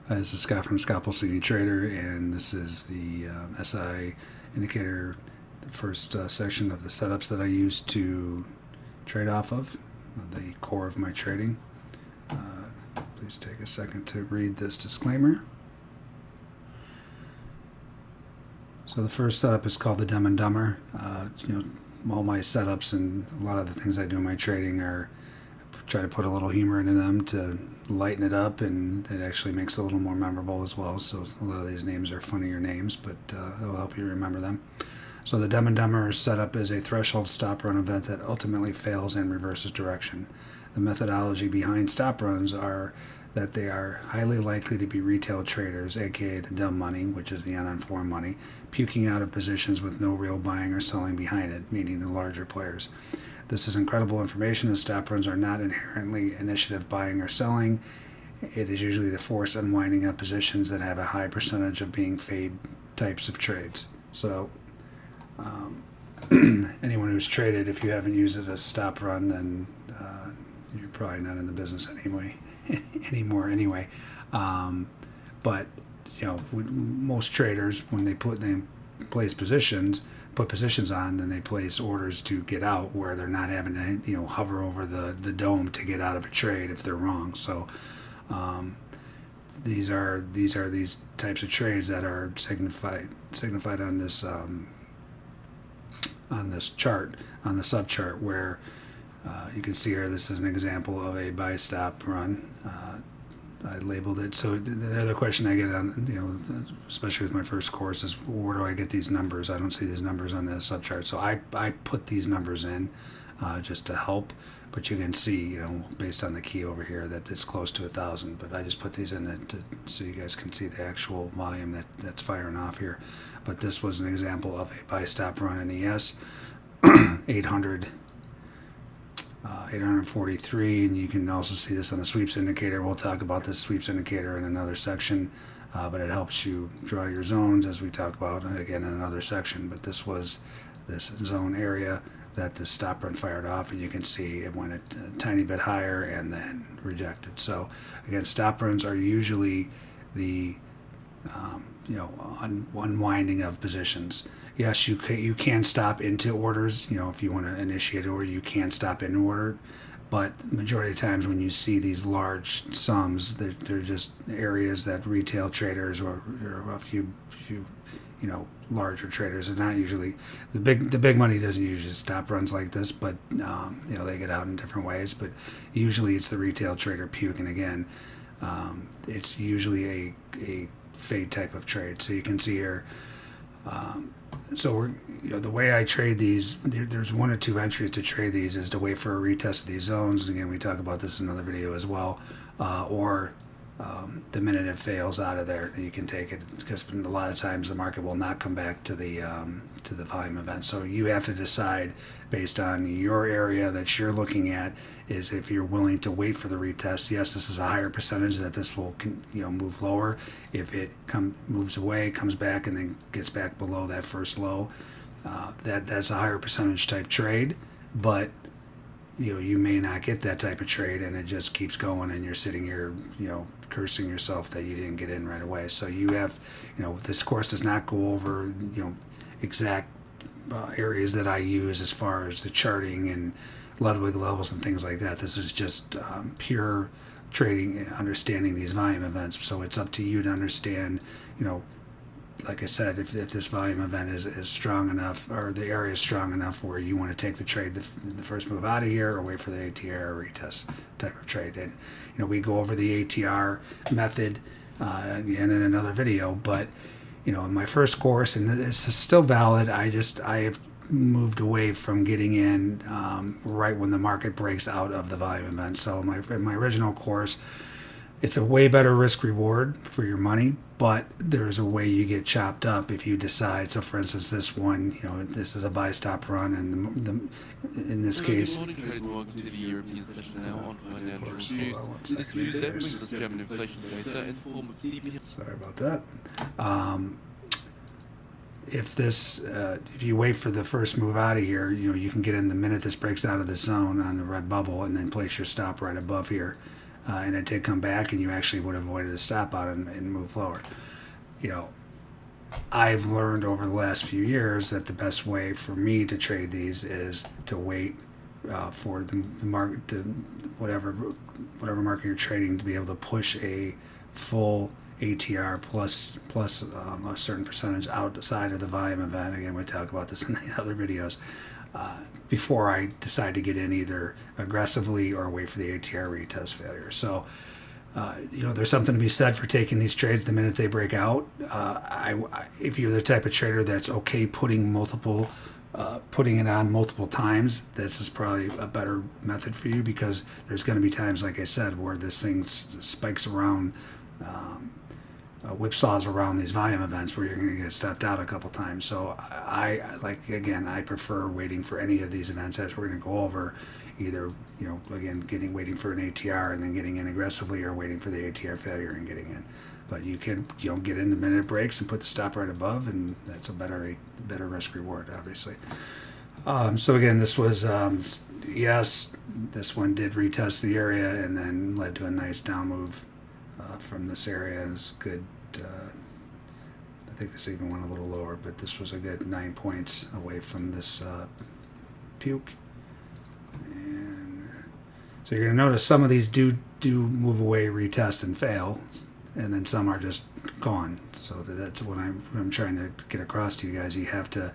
This is Scott from Scalpel CD Trader, and this is the SI indicator, the first section of the setups that I use to trade off of, the core of my trading. Please take a second to read this disclaimer. So the first setup is called the Dumb and Dumber. All my setups and a lot of the things I do in my trading are try to put a little humor into them to lighten it up, and it actually makes it a little more memorable as well. So a lot of these names are funnier names, but it'll help you remember them. So the Dumb and Dumber setup is a threshold stop run event that ultimately fails and reverses direction. The methodology behind stop runs are that they are highly likely to be retail traders, aka the dumb money, which is the uninformed money, puking out of positions with no real buying or selling behind it, meaning the larger players. This is incredible information, as stop runs are not inherently initiative buying or selling. It is usually the forced unwinding of positions that have a high percentage of being fade types of trades. So anyone who's traded, if you haven't used it as stop run, then you're probably not in the business anymore anyway. But most traders, when they place positions, put positions on, then they place orders to get out, where they're not having to hover over the dome to get out of a trade if they're wrong. So these are these types of trades that are signified on this chart, on the sub chart, where you can see here, this is an example of a buy stop run. I labeled it. So the other question I get on, especially with my first course, is where do I get these numbers? I don't see these numbers on the subchart. So I put these numbers in just to help, but you can see, based on the key over here, that it's close to 1,000. But I just put these in so you guys can see the actual volume that's firing off here. But this was an example of a buy stop run in ES, 843, and you can also see this on the sweeps indicator. We'll talk about this sweeps indicator in another section, but it helps you draw your zones, as we talk about again in another section. But this was this zone area that the stop run fired off, and you can see it went a tiny bit higher and then rejected. So again, stop runs are usually the unwinding of positions. Yes, you can stop into orders. If you want to initiate an order, you can stop into order. But the majority of times when you see these large sums, they're just areas that retail traders or a few larger traders are not usually. The big money doesn't usually stop runs like this, but they get out in different ways. But usually it's the retail trader puking again. It's usually a fade type of trade. So you can see here. So the way I trade these, there's one or two entries to trade these, is to wait for a retest of these zones. And again, we talk about this in another video as well. Or the minute it fails out of there, then you can take it, because a lot of times the market will not come back to the volume event. So you have to decide based on your area that you're looking at, is if you're willing to wait for the retest. Yes, this is a higher percentage that this will move lower. If it moves away, comes back, and then gets back below that first low, that's a higher percentage type trade. But you may not get that type of trade, and it just keeps going, and you're sitting here cursing yourself that you didn't get in right away. So you have, this course does not go over exact areas that I use as far as the charting and Ludwig levels and things like that. This is just pure trading and understanding these volume events. So it's up to you to understand, like I said, if this volume event is strong enough, or the area is strong enough where you want to take the trade, the first move out of here, or wait for the ATR or retest type of trade. And we go over the ATR method again in another video. But in my first course, and this is still valid, I have moved away from getting in right when the market breaks out of the volume event. So in my original course, it's a way better risk reward for your money, but there's a way you get chopped up if you decide. So for instance, this one, this is a buy stop run, and in this case, Good morning, traders. Welcome to the European session now on financial news. This Tuesday brings us German inflation data in the form of CPI. Sorry about that. If you wait for the first move out of here, you can get in the minute this breaks out of the zone on the red bubble, and then place your stop right above here. and it did come back, and you actually would have avoided a stop out and move lower. You know, I've learned over the last few years that the best way for me to trade these is to wait for the market, to whatever market you're trading, to be able to push a full ATR plus a certain percentage outside of the volume event. Again, we talk about this in the other videos. Before I decide to get in either aggressively or wait for the ATR retest failure. So, you know, there's something to be said for taking these trades the minute they break out. If you're the type of trader that's okay putting it on multiple times, this is probably a better method for you, because there's going to be times, like I said, where this thing spikes around, whipsaws around these volume events where you're going to get stepped out a couple times. So I prefer waiting for any of these events, as we're going to go over, either, you know, again, waiting for an ATR and then getting in aggressively, or waiting for the ATR failure and getting in. But you can, you know, get in the minute it breaks and put the stop right above, and that's a better risk reward, obviously. So again, this was yes, this one did retest the area and then led to a nice down move from this area. Is good. I think this even went a little lower, but this was a good 9 points away from this puke. And so you're going to notice some of these do move away, retest, and fail, and then some are just gone. So that's what I'm trying to get across to you guys. You have to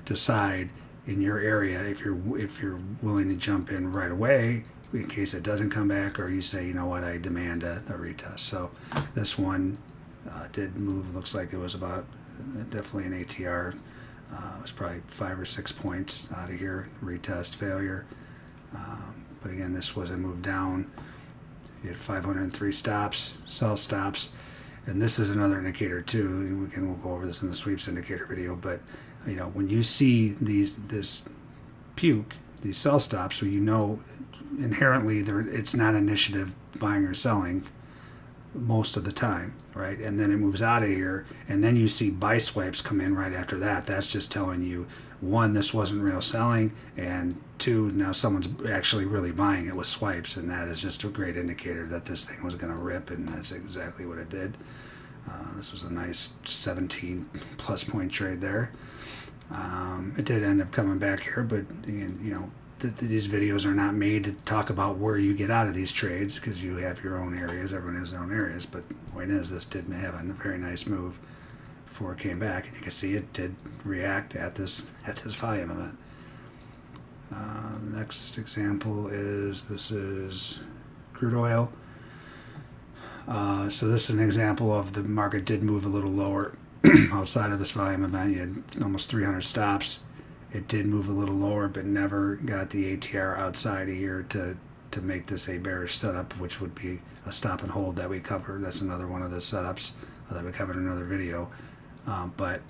decide in your area if you're willing to jump in right away in case it doesn't come back, or you say, you know what, I demand a retest. So this one did move. Looks like it was about definitely an ATR. It was probably 5 or 6 points out of here. Retest failure. But again, this was a move down. You had 503 stops, sell stops, and this is another indicator too. We'll go over this in the sweeps indicator video. But you know, when you see this puke, these sell stops, so you know inherently it's not initiative buying or selling most of the time, right? And then it moves out of here, and then you see buy swipes come in right after that. That's just telling you, one, this wasn't real selling, and two, now someone's actually really buying it with swipes, and that is just a great indicator that this thing was going to rip, and that's exactly what it did. This was a nice 17 plus point trade there. It did end up coming back here, but again, you know, these videos are not made to talk about where you get out of these trades, because you have your own areas. Everyone has their own areas. But the point is, this did have a very nice move before it came back, and you can see it did react at this volume event. The next example this is crude oil. So this is an example of the market did move a little lower outside of this volume event. You had almost 300 stops. It did move a little lower, but never got the ATR outside of here to make this a bearish setup, which would be a stop and hold that we cover. That's another one of the setups that we covered in another video. But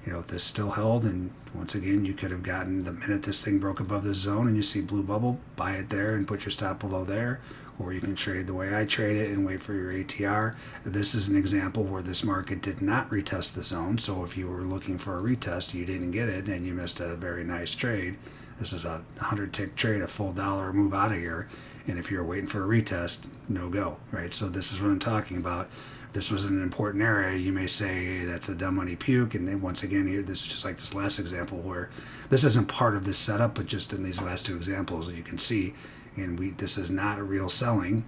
you know, this still held, and once again, you could have gotten the minute this thing broke above this zone and you see blue bubble, buy it there and put your stop below there. Or you can trade the way I trade it and wait for your ATR. This is an example where this market did not retest the zone. So if you were looking for a retest, you didn't get it, and you missed a very nice trade. This is a 100 tick trade, a full dollar move out of here. And if you're waiting for a retest, no go, right? So this is what I'm talking about. If this was an important area, you may say, hey, that's a dumb money puke. And then once again, here, this is just like this last example where this isn't part of this setup, but just in these last two examples, you can see, and this is not a real selling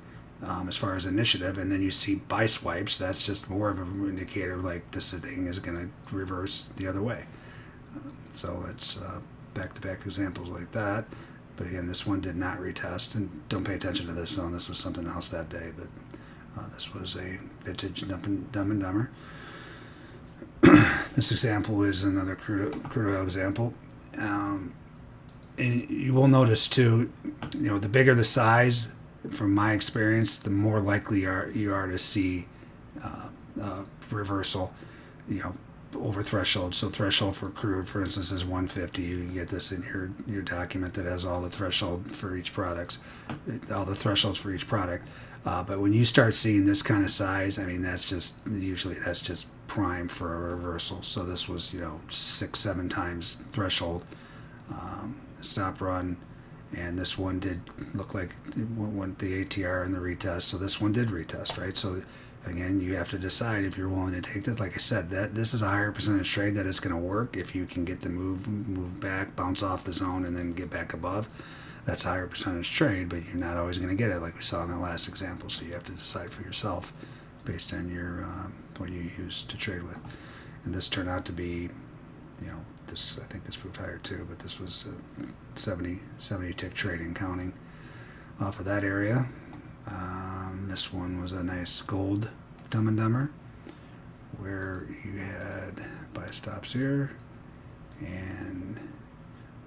as far as initiative. And then you see buy swipes. That's just more of an indicator like this thing is going to reverse the other way. So it's back-to-back examples like that. But again, this one did not retest, and don't pay attention to this zone. This was something else that day, but this was a vintage Dumb and Dumber. This example is another crude oil example. And you will notice too, you know, the bigger the size, from my experience, the more likely you are to see reversal, you know, over threshold. So threshold for crude, for instance, is 150. You get this in your document that has all the threshold for each product, all the thresholds for each product. But when you start seeing this kind of size, I mean, that's just prime for a reversal. So this was, you know, 6-7 times threshold. Stop run, And this one did look like it went the ATR and the retest, so this one did retest, right? So again, you have to decide if you're willing to take this. Like I said, that this is a higher percentage trade that is going to work if you can get the move back, bounce off the zone, and then get back above. That's a higher percentage trade, but you're not always going to get it, like we saw in the last example. So you have to decide for yourself based on your what you use to trade with. And this turned out to be, you know, this, I think this proved higher too, but this was 70 tick trading counting off of that area. This one was a nice gold Dumb and Dumber where you had buy stops here, and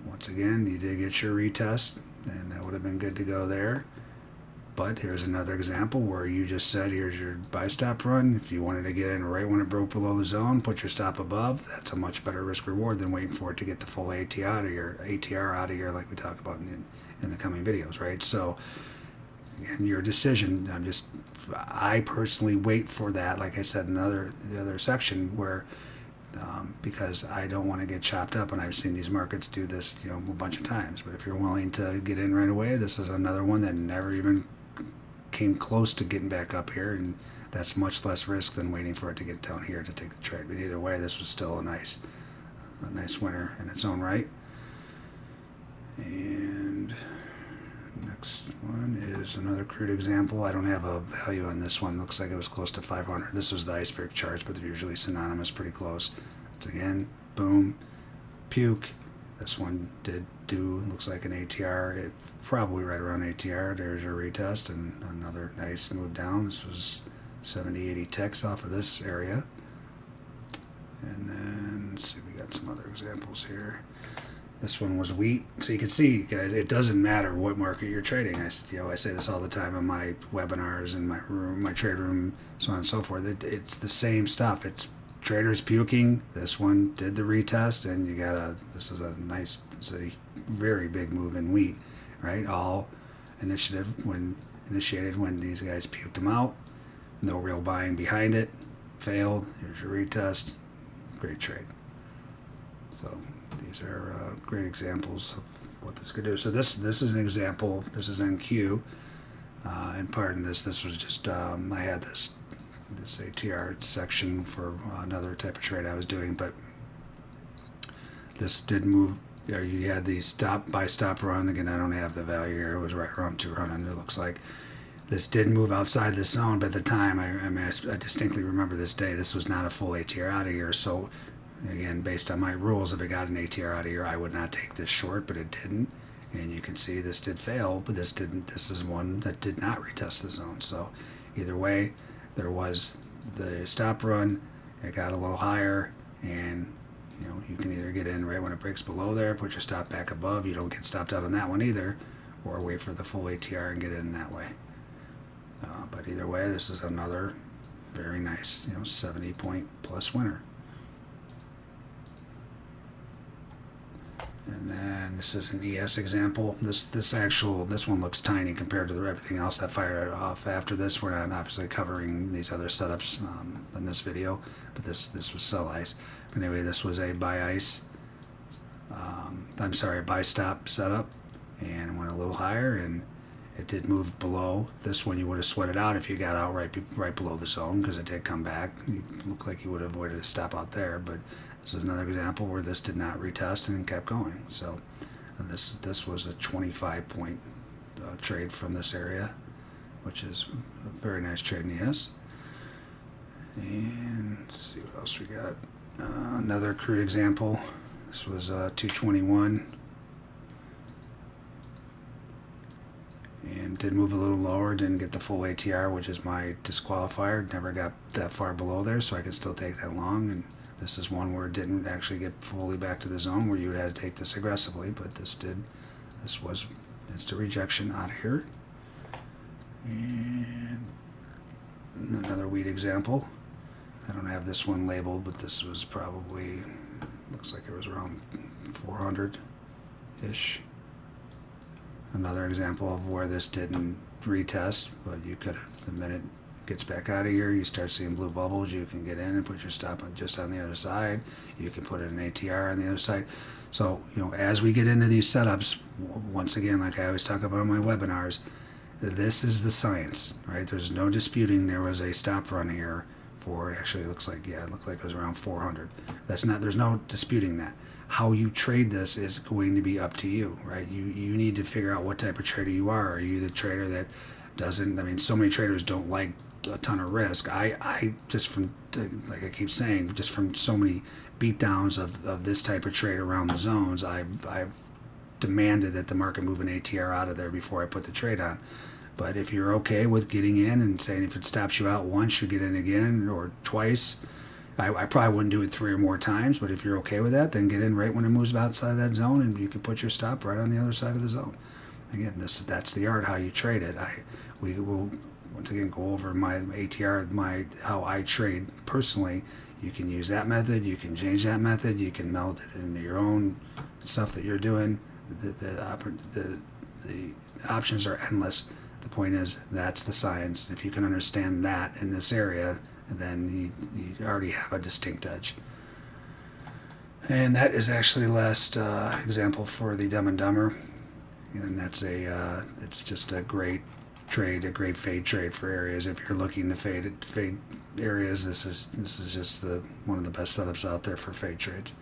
once again you did get your retest, and that would have been good to go there. But here's another example where you just said, here's your buy stop run. If you wanted to get in right when it broke below the zone, put your stop above. That's a much better risk reward than waiting for it to get the full ATR out of here, like we talk about in the coming videos, right? So again, your decision. I personally wait for that, like I said in the other section, where because I don't want to get chopped up, and I've seen these markets do this, you know, a bunch of times. But if you're willing to get in right away, this is another one that never even came close to getting back up here, and that's much less risk than waiting for it to get down here to take the trade. But either way, this was still a nice winner in its own right. And next one is another crude example. I don't have a value on this one. Looks like it was close to 500. This was the iceberg charts, but they're usually synonymous, pretty close. It's again, boom, puke. This one did do, looks like an ATR. It probably right around ATR. There's your retest and another nice move down. This was 70, 80 ticks off of this area. And then let's see, we got some other examples here. This one was wheat. So you can see, guys, it doesn't matter what market you're trading. I say this all the time on my webinars and my room, my trade room, so on and so forth. It's the same stuff. It's traders puking. This one did the retest, and you got this is a very big move in wheat, right? All initiated when these guys puked them out. No real buying behind it. Failed. Here's your retest. Great trade. So these are great examples of what this could do. So this is an example. This is NQ, and pardon this. This was just I had this ATR section for another type of trade I was doing, but this did move. You had the buy stop run. Again, I don't have the value here. It was right around 200. It looks like this did move outside the zone, but at the time, I distinctly remember this day. This was not a full ATR out of here, so. Again, based on my rules, if it got an ATR out of here, I would not take this short, but it didn't. And you can see this did fail, but this didn't. This is one that did not retest the zone. So either way, there was the stop run. It got a little higher, and you can either get in right when it breaks below there, put your stop back above. You don't get stopped out on that one either, or wait for the full ATR and get in that way. But either way, this is another very nice, 70-point plus winner. And then this is an ES example. This one looks tiny compared to everything else that fired off after this. We're not obviously covering these other setups in this video, but this was sell ice. But anyway, this was a buy ice. Buy stop setup, and it went a little higher, and it did move below. This one you would have sweated out if you got out right below the zone, because it did come back. You look like you would have avoided a stop out there, but this is another example where this did not retest and kept going. So this was a 25-point trade from this area, which is a very nice trade in ES. And let's see what else we got. Another crude example. This was 221. And did move a little lower, didn't get the full ATR, which is my disqualifier. Never got that far below there, so I could still take that long. And this is one where it didn't actually get fully back to the zone, where you would have to take this aggressively, but this did. This was instant rejection out of here. And another wheat example. I don't have this one labeled, but this was probably, looks like it was around 400-ish. Another example of where this didn't retest, but you could have, the minute gets back out of here, you start seeing blue bubbles, you can get in and put your stop on just on the other side. You can put an ATR on the other side. So, as we get into these setups, once again, like I always talk about in my webinars, this is the science, right? There's no disputing there was a stop run here for, actually it looked like it was around 400. There's no disputing that. How you trade this is going to be up to you, right? You need to figure out what type of trader you are. Are you the trader that doesn't, so many traders don't like a ton of risk. I just from, like I keep saying, just from so many beatdowns of this type of trade around the zones, I've demanded that the market move an ATR out of there before I put the trade on. But if you're okay with getting in and saying if it stops you out once, you get in again, or twice, I probably wouldn't do it 3 or more times, but if you're okay with that, then get in right when it moves outside of that zone, and you can put your stop right on the other side of the zone. Again, that's the art how you trade it. We will once again go over my ATR, how I trade personally. You can use that method. You can change that method. You can meld it into your own stuff that you're doing. The options are endless. The point is, that's the science. If you can understand that in this area, then you already have a distinct edge. And that is actually the last example for the Dumb and Dumber. And that's it's just a great trade, a great fade trade for areas. If you're looking to fade areas, this is just one of the best setups out there for fade trades.